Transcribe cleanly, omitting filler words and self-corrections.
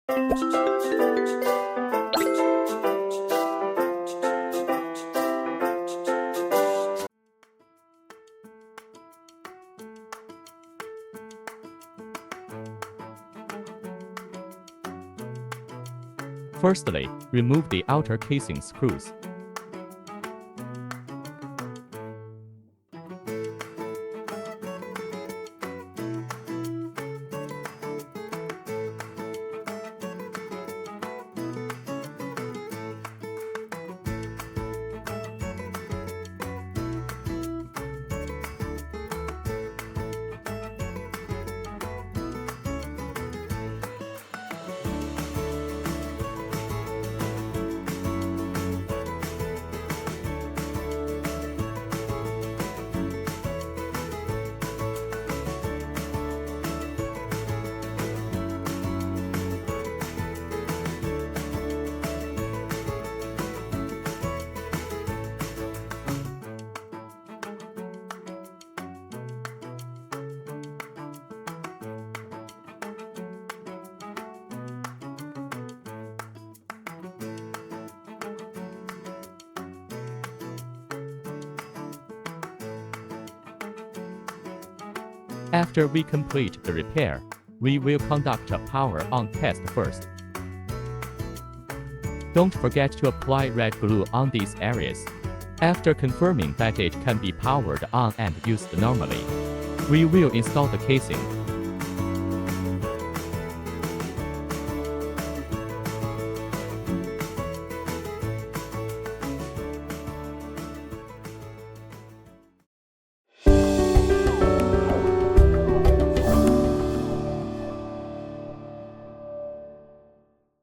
Firstly, remove the outer casing screws. After we complete the repair, we will conduct a power on test first. Don't forget to apply red glue on these areas. After confirming that it can be powered on and used normally, we will install the casing.